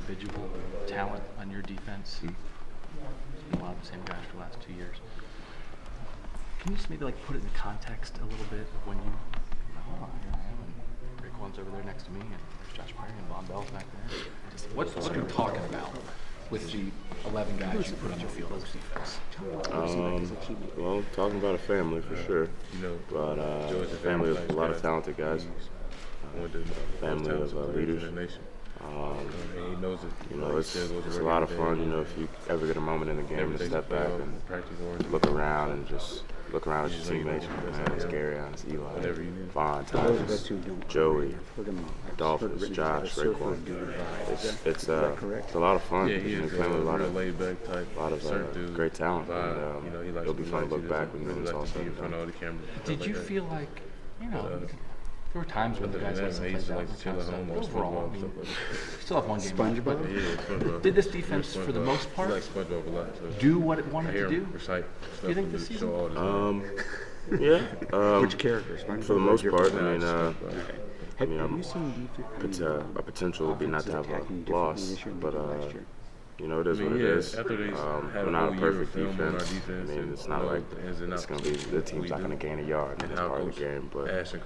individual talent on your defense. It's been a lot of the same guys for the last 2 years. Can you just maybe like put it in context a little bit of when you, oh, here I am, and Raekwon's over there next to me, and there's Josh Perry and Von Bell's back there. What are you talking about with the 11 guys you put on the field as defense? Well, talking about a family for sure, but a family of a lot of talented guys, family of leaders. It's a lot of fun, if you ever get a moment in the game to step back and look around and just look around at your teammates. It's Gary, it's Eli, Vaughn, Thomas, Joey, Dolphins, Josh, Raekwon. It's a lot of fun. Playing with a lot of great talent. And, it'll be fun to look back when it's all said and done. Did you feel like, there were times when the guys had some plays out and overall, I mean, still have one game left. Did this defense, for the most part, do what it wanted to do? Do you think this season? Which characters? For the most part, a potential would be not to have a loss, but it is what it is. We're not a perfect defense. It's not like it's going to be the team's not going to gain a yard. It's part of the game. But I feel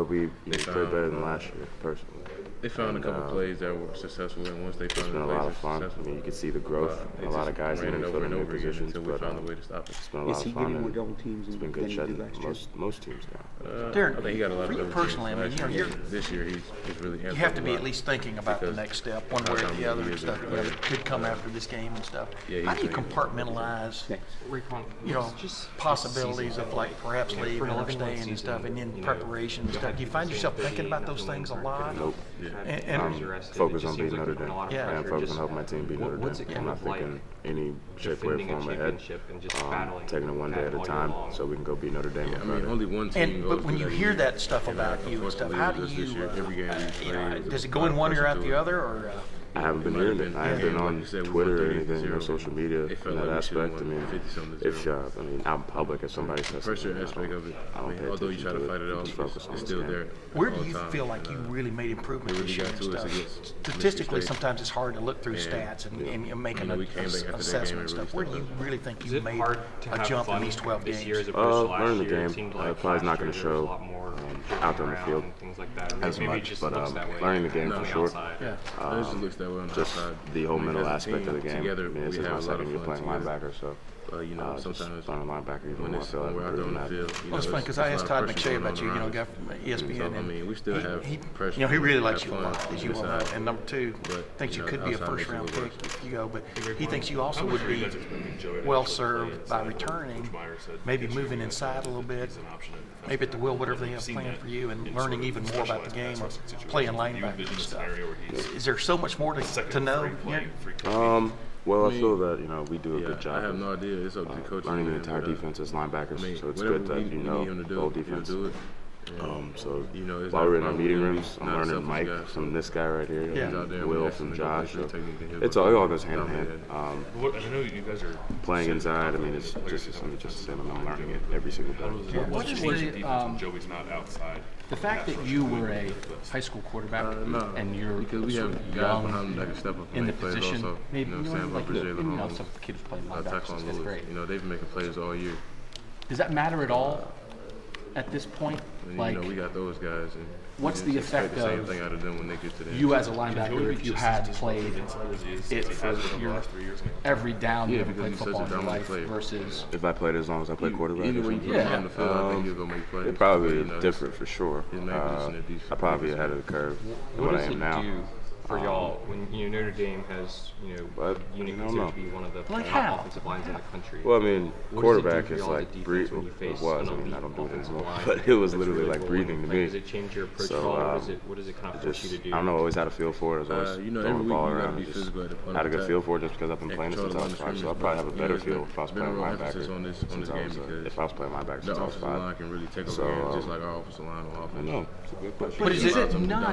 like we played better than last year, personally. They found a couple plays that were successful, and once they found it's been a lot of fun. You can see the growth. A lot of guys in their positions, but it's been a lot of fun. And it's been good shutting most teams down. Darron, I think he got a lot for you personally, this year he's really. You have to be at least thinking about the next step, one way or the other, and stuff that could come after this game and stuff. How do you compartmentalize, possibilities of like perhaps leaving or staying and stuff, and then preparation and stuff? Do you find yourself thinking about those things a lot? Nope. I'm focused on beating Notre Dame. I'm focused on helping my team beat Notre Dame. I'm not thinking any shape, way, or form ahead. Taking it one day at a time so we can go beat Notre Dame. Only one team. But when you hear that stuff about you and stuff, how do you? Does it go in one ear out the other, or? I haven't been hearing it. I haven't been on Twitter or anything or social media in that aspect. If out in public, if somebody says something, I don't pay although you try to fight it off, it's still there. Where do you feel like you really made improvement this year and stuff? Statistically, sometimes it's hard to look through stats and make an assessment and stuff. Where do you really think you made a jump in these 12 games? Learning the game. Probably not going to show out there on the field as much, but learning the game for sure. Just the whole mental aspect of the game. This is my second year playing linebacker, so sometimes playing linebacker even more so. Well, it's funny because I asked Todd McShay about you, a guy from ESPN, and we still have he really likes you a lot, as you well know. And number two, thinks you could be a first-round pick if you go, but he thinks you also would be well served by returning, maybe moving inside a little bit, maybe at the will, whatever they have planned for you, and learning even more about the game or playing linebacker and stuff. Is there so much more to know yet? Well, I feel that we do a good job. I have no idea. It's up to the coach. Learning the entire defense as linebackers, so it's good that the whole defense. So while we're in our meeting rooms, I'm learning Mike from this guy right here, Will from Josh. So it all goes hand in hand. I know you guys are playing inside. It's just the same. I'm learning it every single day. What is Joey's not outside. The fact that you were a high school quarterback and you're sort of young in the position, maybe some kids playing linebackers, that's great. They've been making plays all year. Does that matter at all at this point? We got those guys. And what's the effect of same thing out of them when they get to you as a linebacker if you had played it for your every down you ever played football in your life versus if I played as long as I played quarterback? It'd probably be different for sure. I probably ahead of the curve than what I am now. For y'all, when Notre Dame has considered to be one of the top offensive lines in the country. Well, quarterback is like breathing. It was. I don't do it anymore, but it was literally like breathing to me. Does it change your approach at all? What does it kind of force you to do? I don't know. Always had a feel for it. I was always throwing the ball around. I just had a good feel for it just because I've been playing it since I was 5. So I probably have a better feel if I was playing linebacker. If I was playing linebacker since I was 5. So just like our offensive line or offense. No, it's a good question. But is it not?